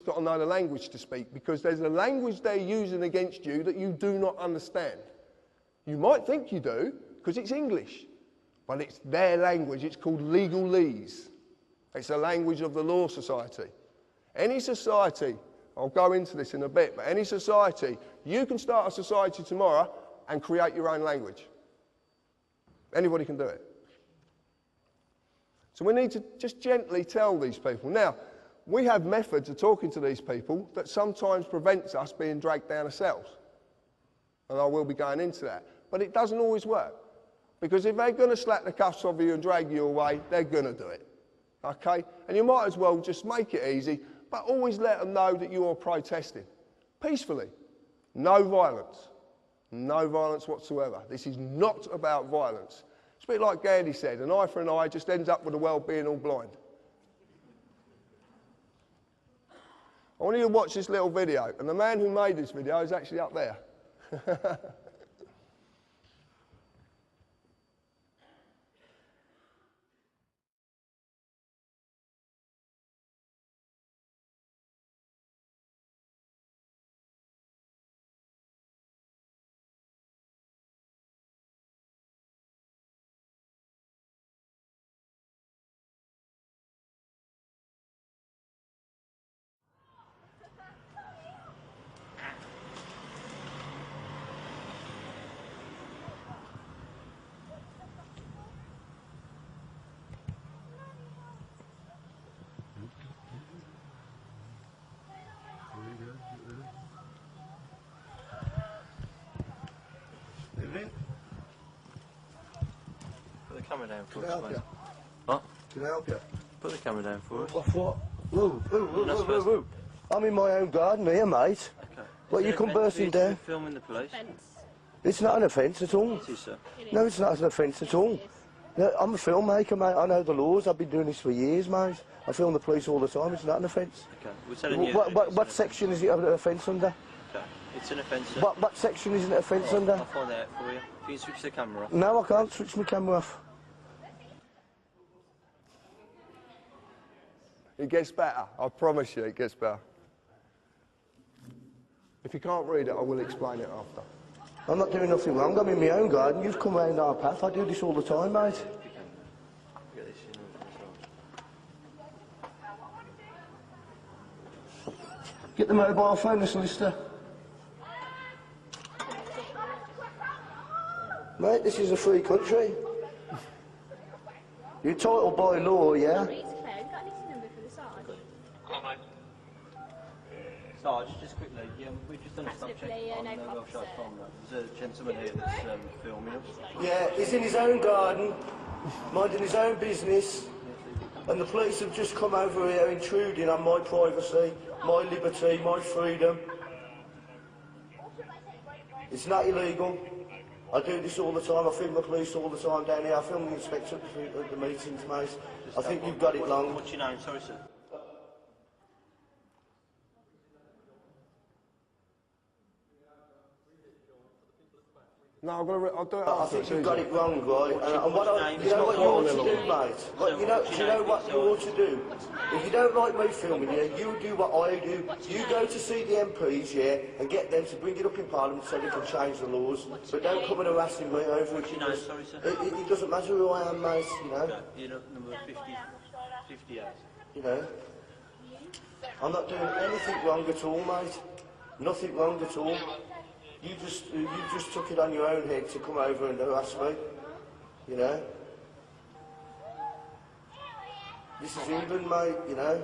got to know the language to speak, because there's a language they're using against you that you do not understand. You might think you do, because it's English, but it's their language. It's called legalese. It's a language of the law society. Any society, I'll go into this in a bit, but any society, you can start a society tomorrow and create your own language. Anybody can do it. So we need to just gently tell these people. Now, we have methods of talking to these people that sometimes prevents us being dragged down ourselves. And I will be going into that. But it doesn't always work. Because if they're going to slap the cuffs off you and drag you away, they're going to do it. Okay? And you might as well just make it easy, but always let them know that you are protesting. Peacefully. No violence. No violence whatsoever. This is not about violence. It's a bit like Gandhi said, an eye for an eye just ends up with the world being all blind. I want you to watch this little video, and the man who made this video is actually up there. Put the camera down for us, mate. What? Can I help you? Put the camera down for us. What? Whoa. I'm in my own garden here, mate. Okay. What, you come bursting down? Filming the police? It's not an offence at all. It is, sir. No, it's not an offence at all. No, I'm a filmmaker, mate. I know the laws. I've been doing this for years, mate. I film the police all the time. It's not an offence. Okay. We're telling you. What section is it an offence under? Okay. It's an offence, sir. What section is it an offence under? I'll find out for you. Can you switch the camera off? No, I can't switch my camera off. It gets better. I promise you it gets better. If you can't read it, I will explain it after. I'm not doing nothing wrong. I'm in my own garden. You've come round our path. I do this all the time, mate. Get the mobile phone, the solicitor. Mate, this is a free country. You're entitled by law, yeah? Sarge, just quickly, we've just done a stop check on Welshire Farm. There's a gentleman here that's filming us. Yeah, he's in his own garden, minding his own business, and the police have just come over here intruding on my privacy, my liberty, my freedom. It's not illegal. I do this all the time. I film the police all the time down here. I film the inspector at the meetings, mate. I think you've got it wrong. What's your name? Sorry, sir. No, I'll do it after. I think you've got it wrong, right? You know what you ought to do, mate? Do you know what you ought to do? If you don't like me filming you, you do what I do. You go to see the MPs, yeah, and get them to bring it up in Parliament so they can change the laws. But don't come and harassing me over it. Sorry, sir. It doesn't matter who I am, mate, you know. You're number 58. You know. I'm not doing anything wrong at all, mate. Nothing wrong at all. You just took it on your own head to come over and harass me, you know. This is England, mate, you know.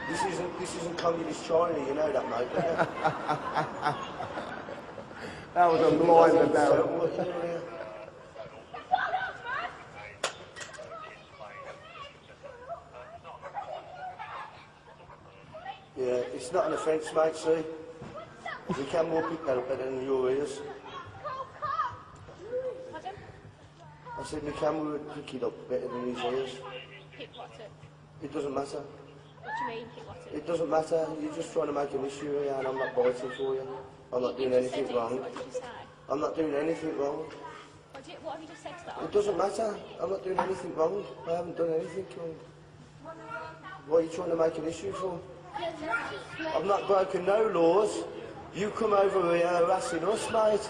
This isn't communist China, you know that, mate. That was a blinder down. Yeah, it's not an offence, mate, see. The camera will pick that up better than your ears. I said the camera would pick it up better than his ears. Pick what up? It doesn't matter. What do you mean, pick what up? It doesn't matter. You're just trying to make an issue here and I'm not biting for you. I'm not doing anything wrong. What did you say? I'm not doing anything wrong. What have you just said to that? It doesn't matter. I'm not doing anything wrong. I haven't done anything wrong. What are you trying to make an issue for? I've not broken no laws. You come over here harassing us, mate.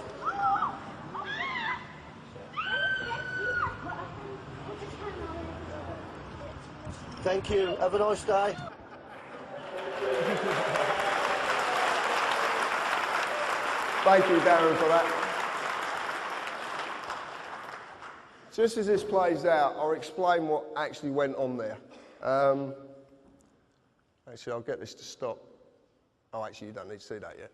Thank you. Have a nice day. Thank you, Darren, for that. Just as this plays out, I'll explain what actually went on there. Actually, I'll get this to stop. Oh, actually, you don't need to see that yet.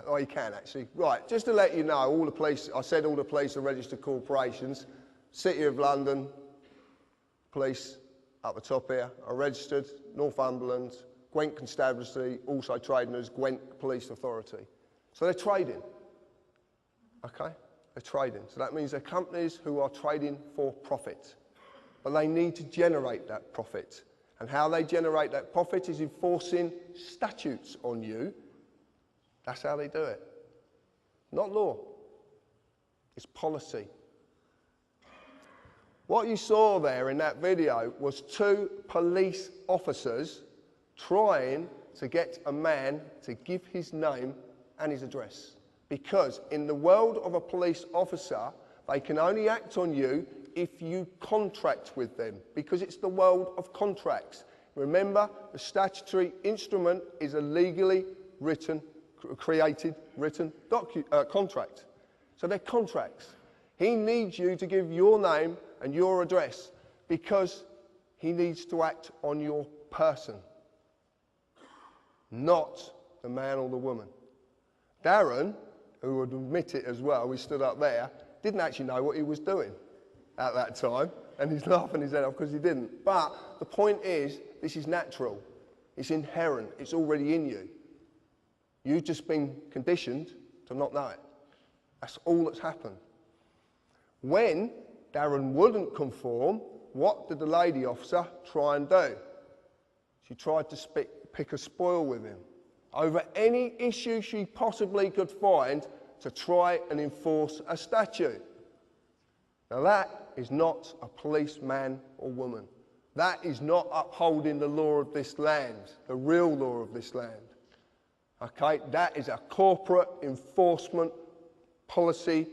Oh, you can, actually. Right, just to let you know, all the police, I said all the police are registered corporations. City of London Police, up the top here, are registered. Northumberland, Gwent Constabulary, also trading as Gwent Police Authority. So they're trading, okay? They're trading. So that means they're companies who are trading for profit. But they need to generate that profit. And how they generate that profit is enforcing statutes on you. That's how they do it. Not law. It's policy. What you saw there in that video was 2 police officers trying to get a man to give his name and his address. Because in the world of a police officer, they can only act on you if you contract with them, because it's the world of contracts. Remember, the statutory instrument is a legally created written contract. So they're contracts. He needs you to give your name and your address because he needs to act on your person, not the man or the woman. Darren, who would admit it as well, he stood up there, didn't actually know what he was doing at that time, and he's laughing his head off because he didn't. But the point is, this is natural. It's inherent. It's already in you. You've just been conditioned to not know it. That's all that's happened. When Darren wouldn't conform, what did the lady officer try and do? She tried to pick a spoil with him over any issue she possibly could find to try and enforce a statute. Now that is not a policeman or woman. That is not upholding the law of this land, the real law of this land. Okay, that is a corporate enforcement policy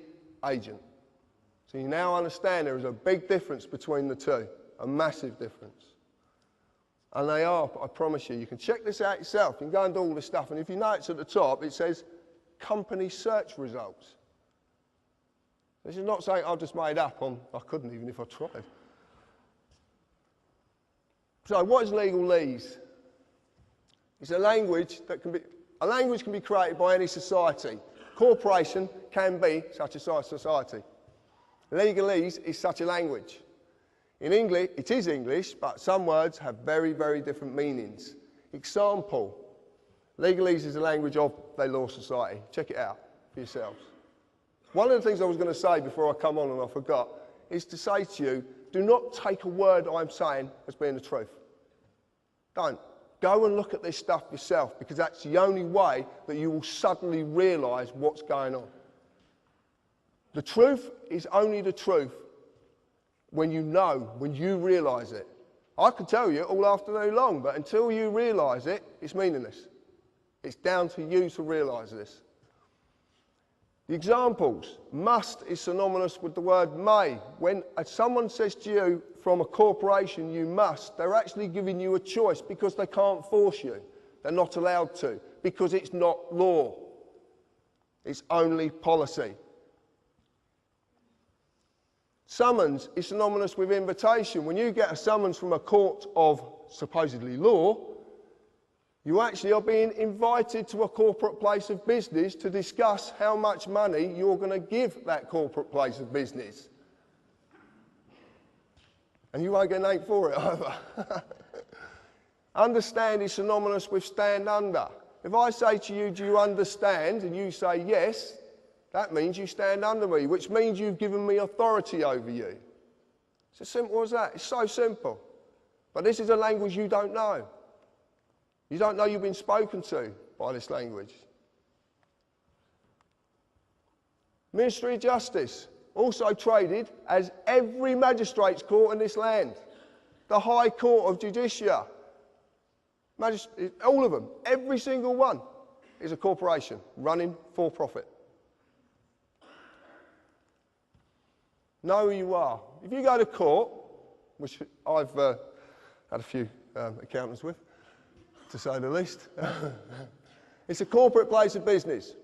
agent. So you now understand there is a big difference between the two, a massive difference. And they are, I promise you, you can check this out yourself. You can go and do all this stuff, and if you notice at the top, it says company search results. This is not something I've just made up on, I couldn't even if I tried. So what is legalese? It's a language that can be created by any society. Corporation can be such a society. Legalese is such a language. In English, it is English, but some words have very, very different meanings. Example, legalese is a language of the law society. Check it out for yourselves. One of the things I was going to say before I come on and I forgot is to say to you, do not take a word I'm saying as being the truth. Don't. Go and look at this stuff yourself, because that's the only way that you will suddenly realise what's going on. The truth is only the truth when you know, when you realise it. I could tell you all afternoon long, but until you realise it, it's meaningless. It's down to you to realise this. The examples. Must is synonymous with the word may. When someone says to you from a corporation, you must, they're actually giving you a choice because they can't force you. They're not allowed to, because it's not law. It's only policy. Summons is synonymous with invitation. When you get a summons from a court of supposedly law, you actually are being invited to a corporate place of business to discuss how much money you're going to give that corporate place of business. And you won't get named for it either. Understand is synonymous with stand under. If I say to you, do you understand? And you say yes, that means you stand under me, which means you've given me authority over you. It's as simple as that. It's so simple. But this is a language you don't know. You don't know you've been spoken to by this language. Ministry of Justice, also traded as every magistrate's court in this land. The High Court of Judicia. All of them, every single one is a corporation running for profit. Know who you are. If you go to court, which I've had a few accountants with, to say the least, it's a corporate place of business.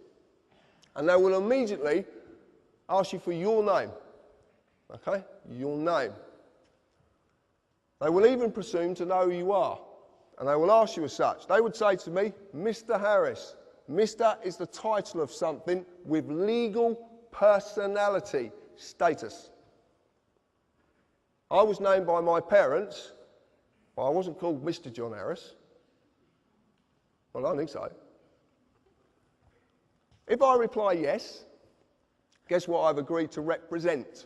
And they will immediately ask you for your name. Okay? Your name. They will even presume to know who you are. And they will ask you as such. They would say to me, Mr. Harris. Mr. is the title of something with legal personality status. I was named by my parents, but I wasn't called Mr. John Harris. Well, I don't think so. If I reply yes, guess what I've agreed to represent?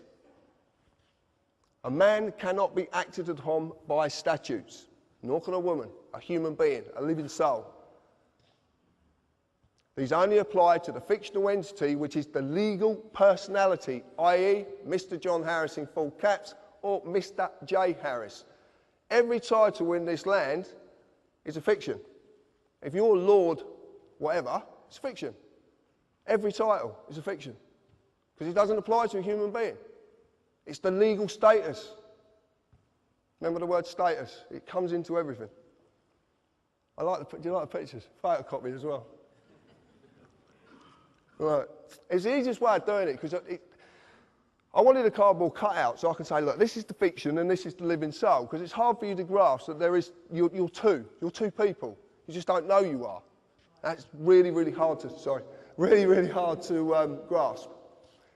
A man cannot be acted upon by statutes, nor can a woman, a human being, a living soul. These only apply to the fictional entity, which is the legal personality, i.e. Mr. John Harris in full caps, or Mr. J. Harris. Every title in this land is a fiction. If you're Lord whatever, it's fiction. Every title is a fiction. Because it doesn't apply to a human being. It's the legal status. Remember the word status? It comes into everything. Do you like the pictures? Photocopy as well. Right. It's the easiest way of doing it, because I wanted a cardboard cutout so I can say, look, this is the fiction and this is the living soul, because it's hard for you to grasp that you're two people. You just don't know you are. That's really, really hard to grasp.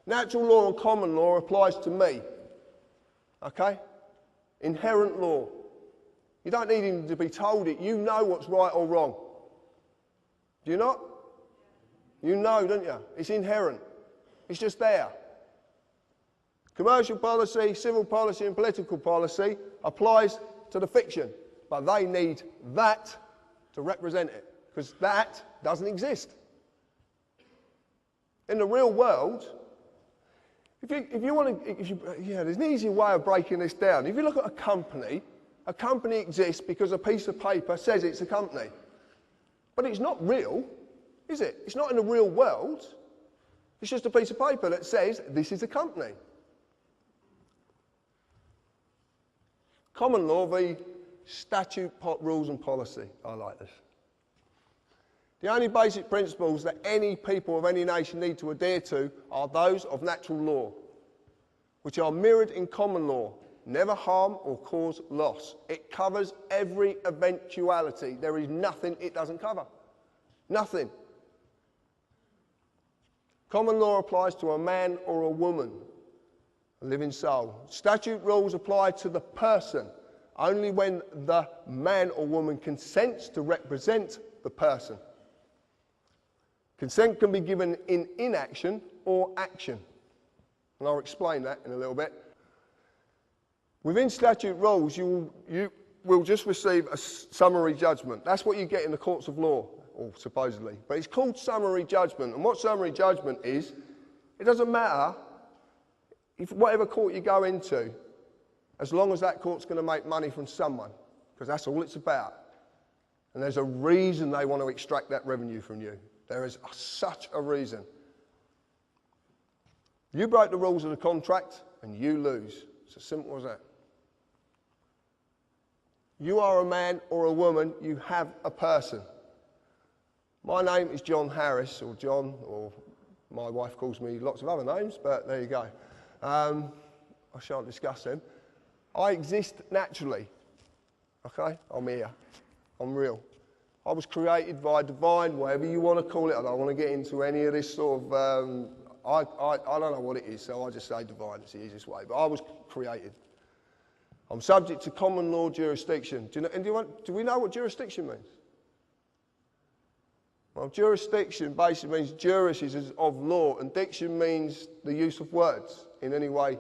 Natural law and common law applies to me. Okay? Inherent law. You don't need him to be told it. You know what's right or wrong. Do you not? You know, don't you? It's inherent. It's just there. Commercial policy, civil policy and political policy applies to the fiction, but they need that to represent it, because that doesn't exist. In the real world, there's an easy way of breaking this down. If you look at a company exists because a piece of paper says it's a company. But it's not real, is it? It's not in the real world. It's just a piece of paper that says this is a company. Common law v. statute, rules and policy. I like this. The only basic principles that any people of any nation need to adhere to are those of natural law, which are mirrored in common law. Never harm or cause loss. It covers every eventuality. There is nothing it doesn't cover. Nothing. Common law applies to a man or a woman, a living soul. Statute rules apply to the person only when the man or woman consents to represent the person. Consent can be given in inaction or action. And I'll explain that in a little bit. Within statute rules, you will just receive a summary judgment. That's what you get in the courts of law, or supposedly. But it's called summary judgment. And what summary judgment is, it doesn't matter if whatever court you go into, as long as that court's going to make money from someone, because that's all it's about. And there's a reason they want to extract that revenue from you. There is such a reason. You break the rules of the contract and you lose. It's as simple as that. You are a man or a woman, you have a person. My name is John Harris, or John, or my wife calls me lots of other names, but there you go. I shan't discuss them. I exist naturally. Okay? I'm here. I'm real. I was created by divine, whatever you want to call it. I don't want to get into any of this sort of, I don't know what it is, so I just say divine. It's the easiest way. But I was created. I'm subject to common law jurisdiction. Do we know what jurisdiction means? Well, jurisdiction basically means juris is of law, and diction means the use of words in any way